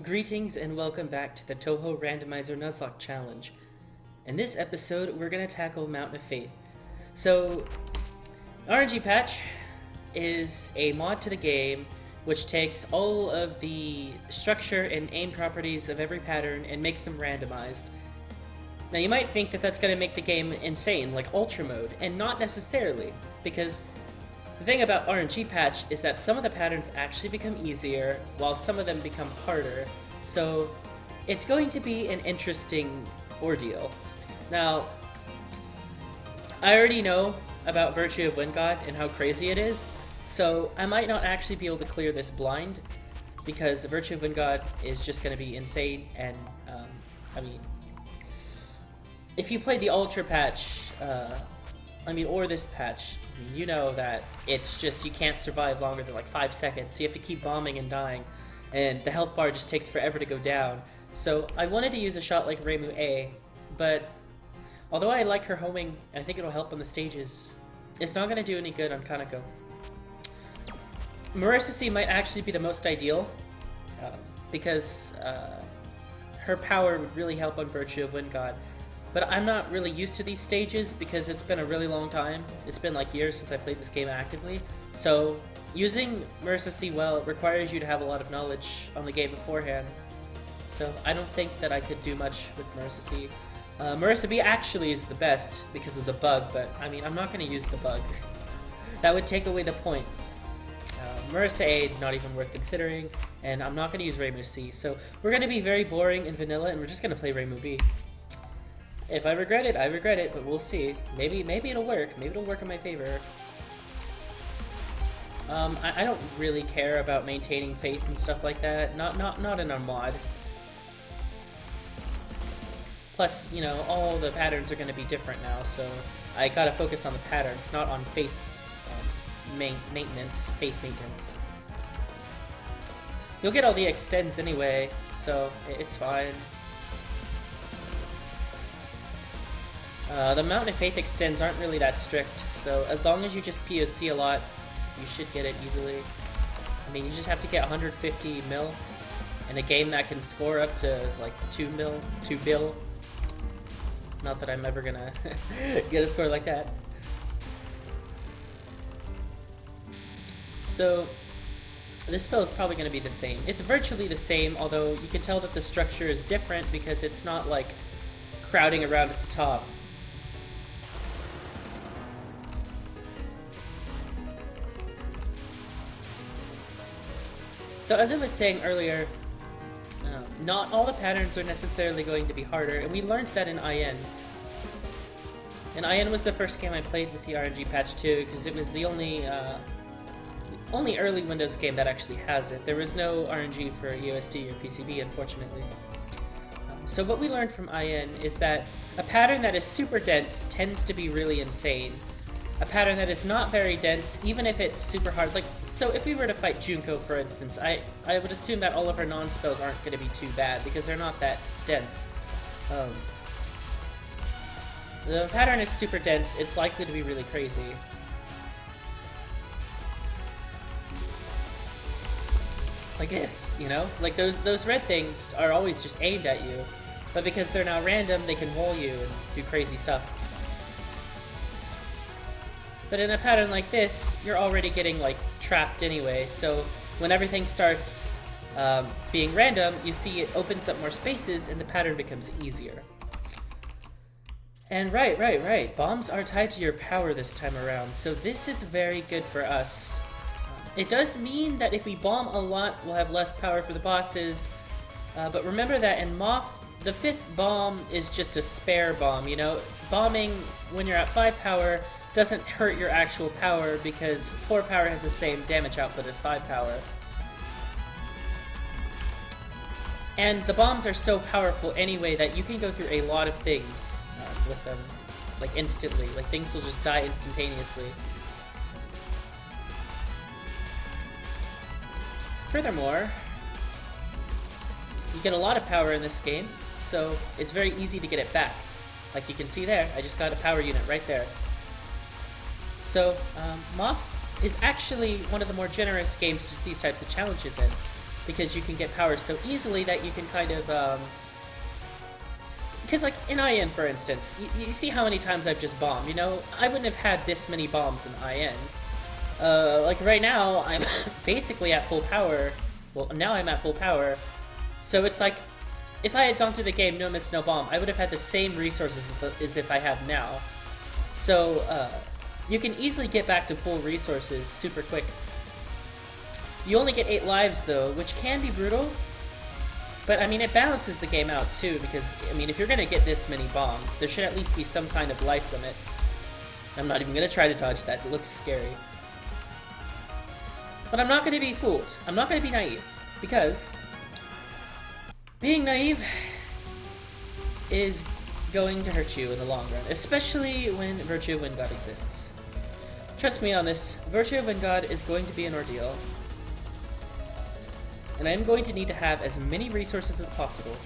Greetings and welcome back to the Touhou Randomizer Nuzlocke Challenge. In this episode, we're going to tackle Mountain of Faith. So, RNG patch is a mod to the game which takes all of the structure and aim properties of every pattern and makes them randomized. Now you might think that that's going to make the game insane, like Ultra Mode, and not necessarily, because the thing about RNG patch is that some of the patterns actually become easier, while some of them become harder, so it's going to be an interesting ordeal. Now, I already know about Virtue of Wind God and how crazy it is, so I might not actually be able to clear this blind, because Virtue of Wind God is just going to be insane, and, if you played the Ultra patch, or this patch, you know that it's just, you can't survive longer than like 5 seconds, so you have to keep bombing and dying, and the health bar just takes forever to go down. So I wanted to use a shot like Reimu A, but although I like her homing, and I think it'll help on the stages, it's not going to do any good on Kaneko. Marissa C might actually be the most ideal, because her power would really help on Virtue of Wind God. But I'm not really used to these stages because it's been a really long time. It's been like years since I played this game actively. So using Marissa C well requires you to have a lot of knowledge on the game beforehand. So I don't think that I could do much with Marissa C. Marissa B actually is the best because of the bug, but I mean, I'm not going to use the bug. That would take away the point. Marissa A, not even worth considering, and I'm not going to use Reimu C. So we're going to be very boring and vanilla, and we're just going to play Reimu B. If I regret it, I regret it, but we'll see. Maybe it'll work. Maybe it'll work in my favor. I don't really care about maintaining faith and stuff like that. Not in our mod. Plus, you know, all the patterns are going to be different now, so I gotta focus on the patterns, not on faith maintenance. Faith maintenance. You'll get all the extends anyway, so it's fine. The Mountain of Faith extends aren't really that strict, so as long as you just POC a lot, you should get it easily. I mean, you just have to get 150 mil in a game that can score up to like 2 bill. Not that I'm ever gonna get a score like that. So this spell is probably going to be the same. It's virtually the same, although you can tell that the structure is different because it's not like crowding around at the top. So as I was saying earlier, not all the patterns are necessarily going to be harder, and we learned that in IN. And IN was the first game I played with the RNG patch too, because it was the only early Windows game that actually has it. There was no RNG for USD or PCB, unfortunately. So what we learned from IN is that a pattern that is super dense tends to be really insane. A pattern that is not very dense, even if it's super hard, like, so if we were to fight Junko, for instance, I would assume that all of her non-spells aren't going to be too bad, because they're not that dense. The pattern is super dense, it's likely to be really crazy. Like this, you know? Like those red things are always just aimed at you, but because they're now random, they can wall you and do crazy stuff. But in a pattern like this, you're already getting like trapped anyway, so when everything starts being random, you see it opens up more spaces and the pattern becomes easier. And right, bombs are tied to your power this time around, so this is very good for us. It does mean that if we bomb a lot, we'll have less power for the bosses, but remember that in Moth, the 5th bomb is just a spare bomb, you know? Bombing when you're at 5 power doesn't hurt your actual power because 4 power has the same damage output as 5 power. And the bombs are so powerful anyway that you can go through a lot of things with them, like instantly. Like things will just die instantaneously. Furthermore, you get a lot of power in this game, so it's very easy to get it back. Like you can see there, I just got a power unit right there. So, Moth is actually one of the more generous games to do these types of challenges in. because you can get power so easily that you can kind of, because like in IN for instance, you see how many times I've just bombed, you know? I wouldn't have had this many bombs in IN. Like right now, I'm basically at full power. Well, now I'm at full power. So it's like, if I had gone through the game no miss, no bomb, I would have had the same resources as if I have now. So, you can easily get back to full resources super quick. You only get 8 lives though, which can be brutal. But I mean, it balances the game out too, because, I mean, if you're gonna get this many bombs, there should at least be some kind of life limit. I'm not even gonna try to dodge that, it looks scary. But I'm not gonna be fooled. I'm not gonna be naive, because being naive is going to hurt you in the long run, especially when Virtue of Wind God exists. Trust me on this, Virtue of Wind God is going to be an ordeal. And I'm going to need to have as many resources as possible.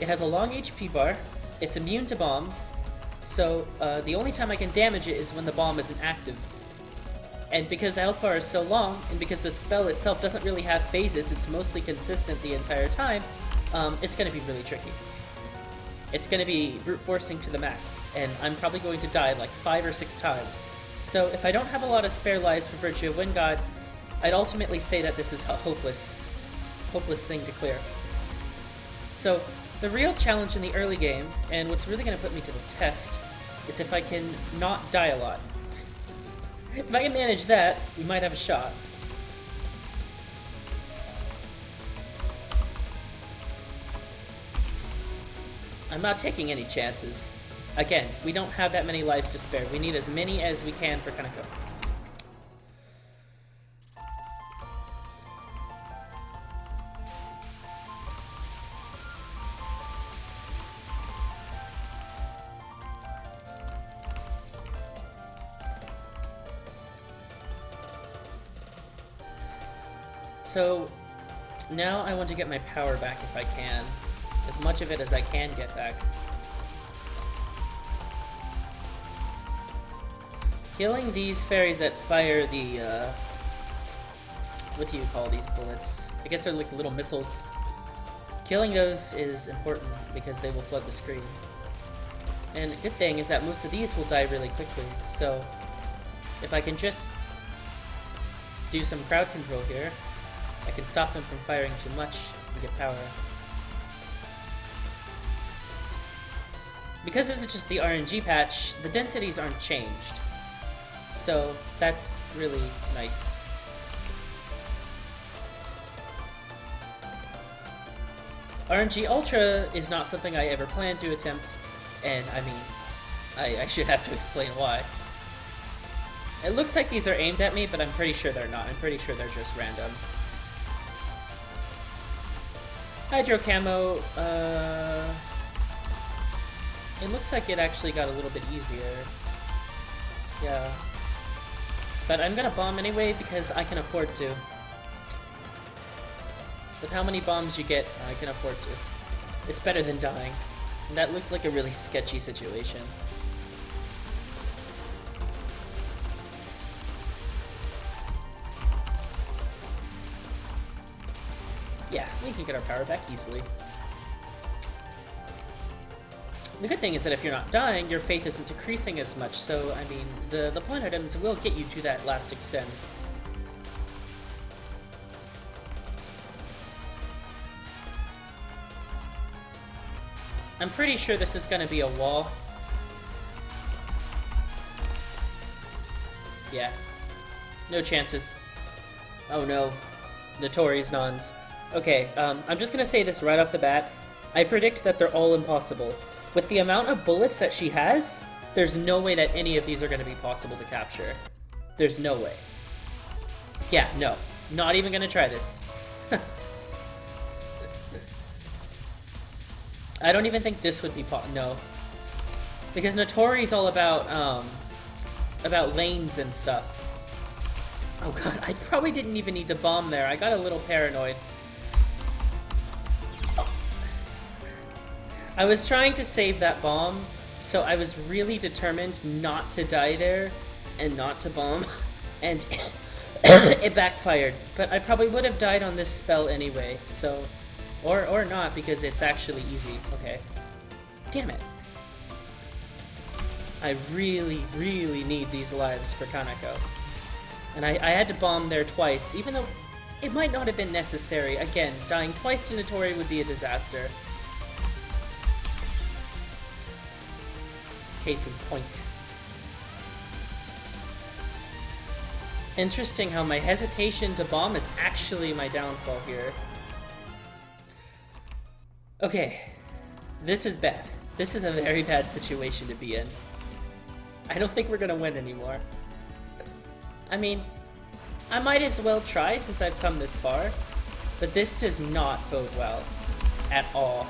It has a long HP bar, it's immune to bombs, so the only time I can damage it is when the bomb isn't active. And because the health bar is so long, and because the spell itself doesn't really have phases, it's mostly consistent the entire time, it's going to be really tricky. It's going to be brute forcing to the max, and I'm probably going to die like 5 or 6 times. So if I don't have a lot of spare lives for Virtue of Wind God, I'd ultimately say that this is a hopeless thing to clear. So the real challenge in the early game, and what's really going to put me to the test, is if I can not die a lot. If I can manage that, we might have a shot. I'm not taking any chances. Again, we don't have that many lives to spare. We need as many as we can for Kaneko. So, now I want to get my power back if I can. As much of it as I can get back. Killing these fairies that fire the, what do you call these bullets? I guess they're like little missiles. Killing those is important because they will flood the screen. And the good thing is that most of these will die really quickly, so if I can just do some crowd control here, I can stop them from firing too much and get power. Because this is just the RNG patch, the densities aren't changed. So that's really nice. RNG Ultra is not something I ever plan to attempt, and I mean, I should have to explain why. It looks like these are aimed at me, but I'm pretty sure they're not. I'm pretty sure they're just random. Hydro Camo, it looks like it actually got a little bit easier. Yeah. But I'm gonna bomb anyway because I can afford to. With how many bombs you get, I can afford to. It's better than dying. And that looked like a really sketchy situation. Yeah, we can get our power back easily. The good thing is that if you're not dying, your faith isn't decreasing as much, so, I mean, the point items will get you to that last extent. I'm pretty sure this is gonna be a wall. Yeah. No chances. Oh no. Notorious nons. Okay, I'm just gonna say this right off the bat. I predict that they're all impossible. With the amount of bullets that she has, there's no way that any of these are gonna be possible to capture. There's no way. Yeah, no. Not even gonna try this. I don't even think this would be no. Because Notori's all about lanes and stuff. Oh god, I probably didn't even need to bomb there. I got a little paranoid. Oh. I was trying to save that bomb, so I was really determined not to die there and not to bomb. And it backfired, but I probably would have died on this spell anyway, so... Or not, because it's actually easy. Okay. Damn it. I really, really need these lives for Kaneko. And I had to bomb there twice, even though it might not have been necessary. Again, dying twice to Notori would be a disaster. Case in point. Interesting how my hesitation to bomb is actually my downfall here. Okay, this is bad. This is a very bad situation to be in. I don't think we're gonna win anymore. I mean, I might as well try since I've come this far, but this does not bode well at all.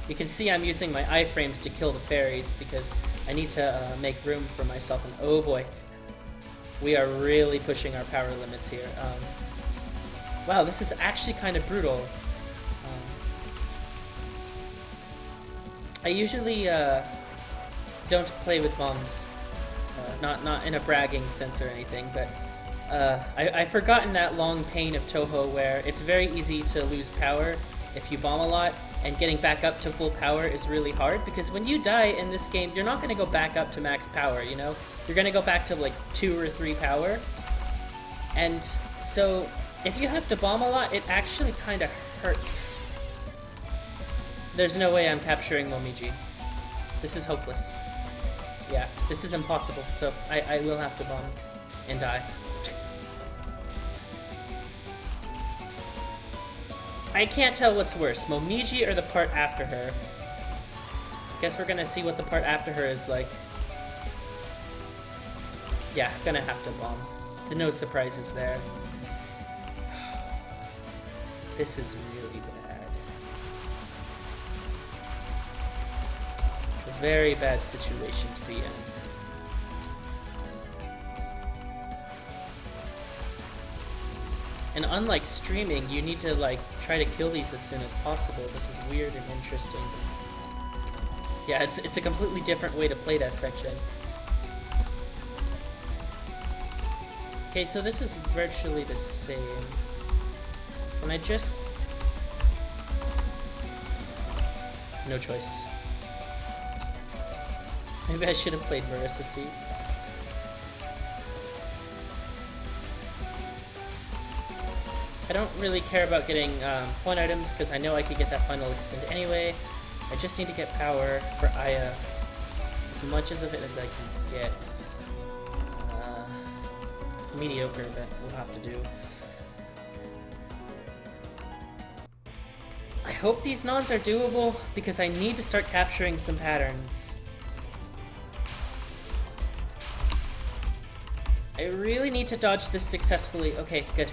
You can see I'm using my iframes to kill the fairies because I need to make room for myself, and oh boy, we are really pushing our power limits here. Wow, this is actually kind of brutal. I usually don't play with bombs, not in a bragging sense or anything, but I've forgotten that long pain of Touhou where it's very easy to lose power if you bomb a lot, and getting back up to full power is really hard, because when you die in this game, you're not going to go back up to max power, you know? You're going to go back to like 2 or 3 power, and so if you have to bomb a lot, it actually kind of hurts. There's no way I'm capturing Momiji. This is hopeless. Yeah, this is impossible, so I will have to bomb and die. I can't tell what's worse, Momiji or the part after her. Guess we're gonna see what the part after her is like. Yeah, gonna have to bomb. No surprises there. This is really bad. A very bad situation to be in. And unlike streaming, you need to like try to kill these as soon as possible. This is weird and interesting. Yeah, it's a completely different way to play that section. Okay, so this is virtually the same. Can I just... No choice. Maybe I should have played Veracity. I don't really care about getting point items because I know I could get that final extend anyway. I just need to get power for Aya, as much of it as I can get. Mediocre, but we'll have to do. I hope these nons are doable because I need to start capturing some patterns. I really need to dodge this successfully. Okay, good.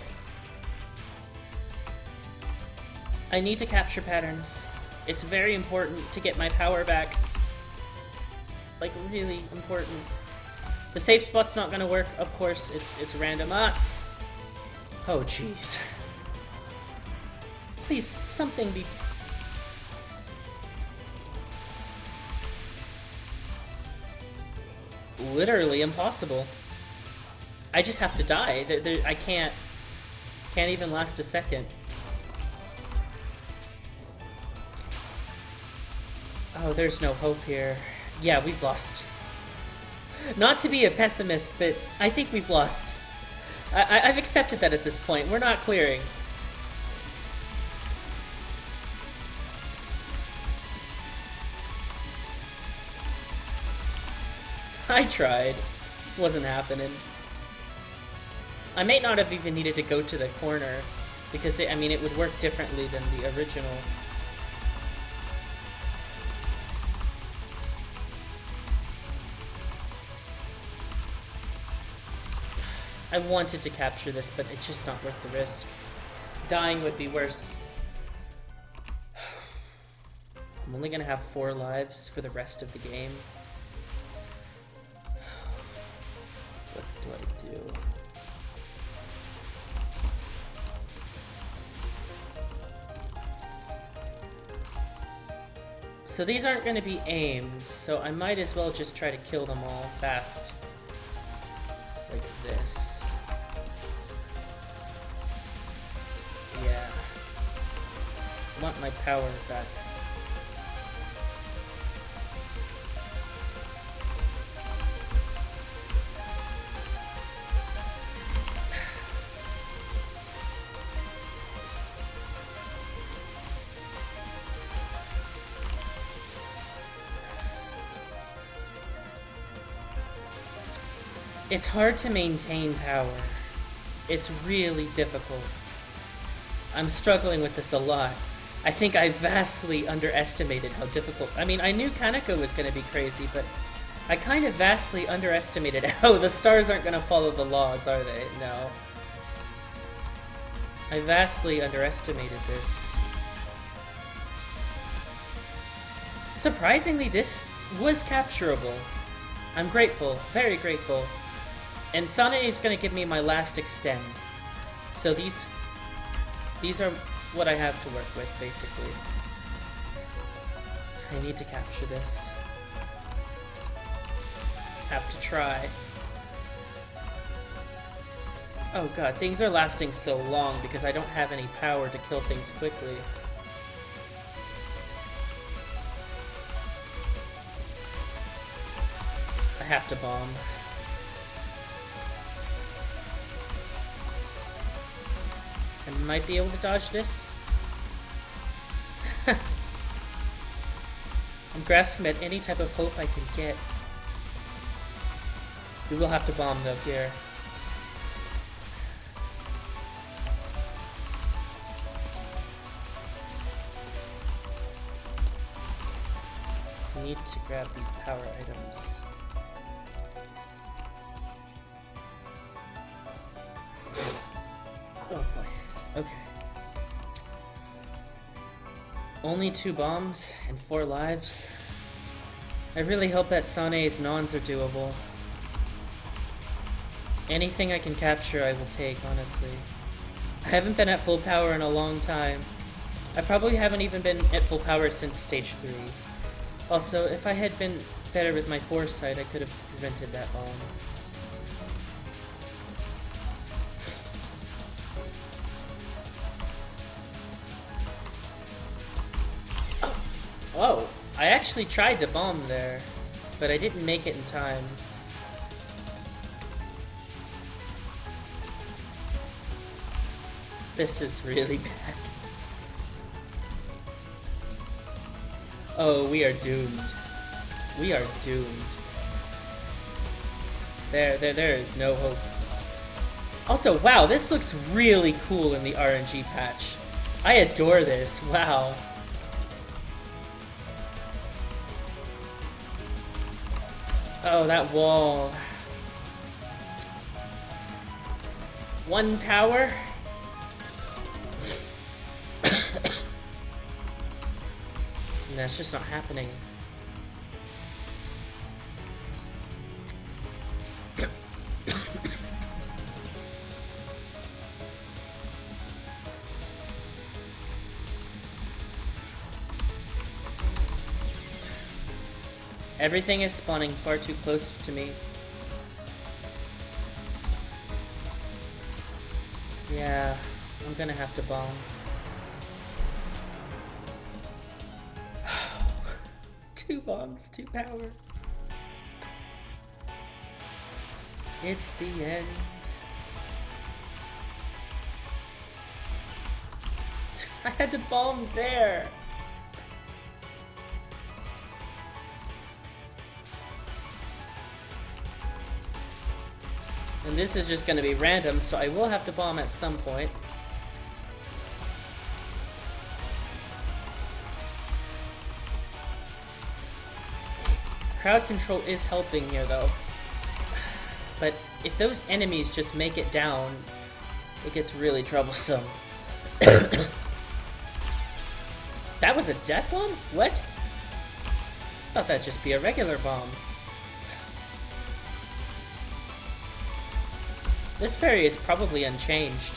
I need to capture patterns. It's very important to get my power back. Like, really important. The safe spot's not gonna work, of course. It's random. Ah! Oh, jeez. Please, something be... Literally impossible. I just have to die. I can't even last a second. Oh, there's no hope here. Yeah, we've lost. Not to be a pessimist, but I think we've lost. I've accepted that at this point. We're not clearing. I tried. Wasn't happening. I may not have even needed to go to the corner, because I mean, it would work differently than the original. I wanted to capture this, but it's just not worth the risk. Dying would be worse. I'm only gonna have 4 lives for the rest of the game. What do I do? So these aren't gonna be aimed, so I might as well just try to kill them all fast. Like want my power back. It's hard to maintain power. It's really difficult. I'm struggling with this a lot. I think I vastly underestimated how difficult... I mean, I knew Kaneko was going to be crazy, but I kind of vastly underestimated how the stars aren't going to follow the laws, are they? No. I vastly underestimated this. Surprisingly, this was capturable. I'm grateful, very grateful. And Sane is going to give me my last extend. So these are what I have to work with, basically. I need to capture this. Have to try. Oh god, things are lasting so long because I don't have any power to kill things quickly. I have to bomb. I might be able to dodge this. I'm grasping at any type of hope I can get. We will have to bomb though here. I need to grab these power items. Oh boy. Okay. Only 2 bombs and 4 lives. I really hope that Sane's nons are doable. Anything I can capture I will take, honestly. I haven't been at full power in a long time. I probably haven't even been at full power since stage 3. Also, if I had been better with my foresight, I could have prevented that bomb. Oh, I actually tried to bomb there, but I didn't make it in time. This is really bad. Oh, we are doomed. We are doomed. There is no hope. Also, wow, this looks really cool in the RNG patch. I adore this, wow. Oh, that wall. 1 power? That's just not happening. Everything is spawning far too close to me. Yeah, I'm gonna have to bomb. 2 bombs, 2 power. It's the end. I had to bomb there. And this is just going to be random, so I will have to bomb at some point. Crowd control is helping here, though. But if those enemies just make it down, it gets really troublesome. That was a death bomb? What? Thought that'd just be a regular bomb. This fairy is probably unchanged.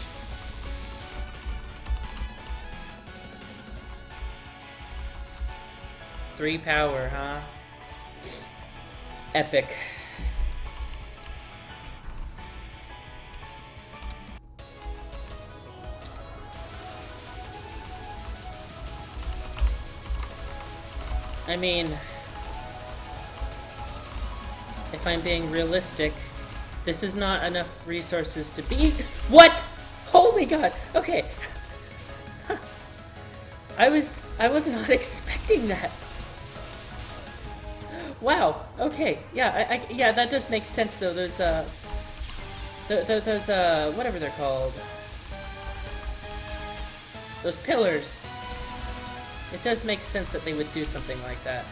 Three power, huh? Epic. I mean, if I'm being realistic, this is not enough resources to beat. What? Holy God! Okay. I was not expecting that. Wow. Okay. Yeah. Yeah. That does make sense though. Those whatever they're called. Those pillars. It does make sense that they would do something like that.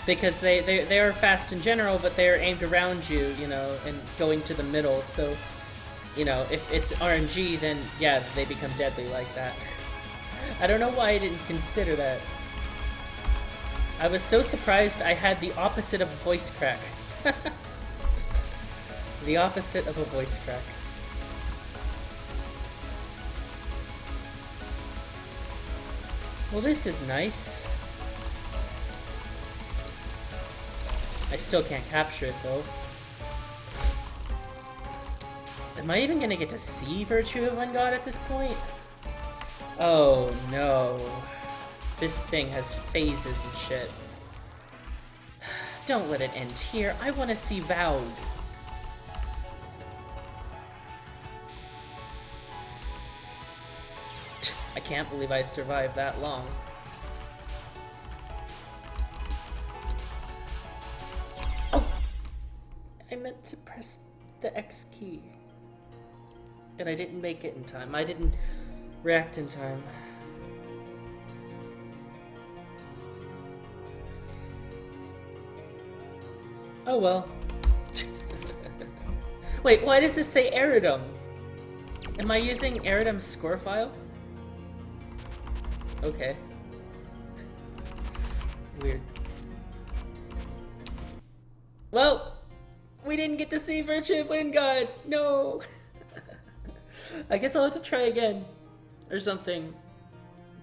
Because they are fast in general, but they are aimed around you, you know, and going to the middle. So, you know, if it's RNG, then yeah, they become deadly like that. I don't know why I didn't consider that. I was so surprised I had the opposite of a voice crack. The opposite of a voice crack. Well, this is nice. I still can't capture it, though. Am I even gonna get to see Virtue of One God at this point? Oh, no. This thing has phases and shit. Don't let it end here. I want to see Vowed. I can't believe I survived that long. Oh! I meant to press the X key. And I didn't make it in time. I didn't react in time. Oh well. Wait, why does this say Eridum? Am I using Eridum's score file? Okay. Weird. Well, we didn't get to see Virtue of Wind God. No. I guess I'll have to try again. Or something.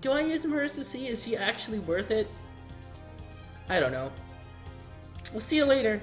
Do I use Marissa C? Is he actually worth it? I don't know. We'll see you later.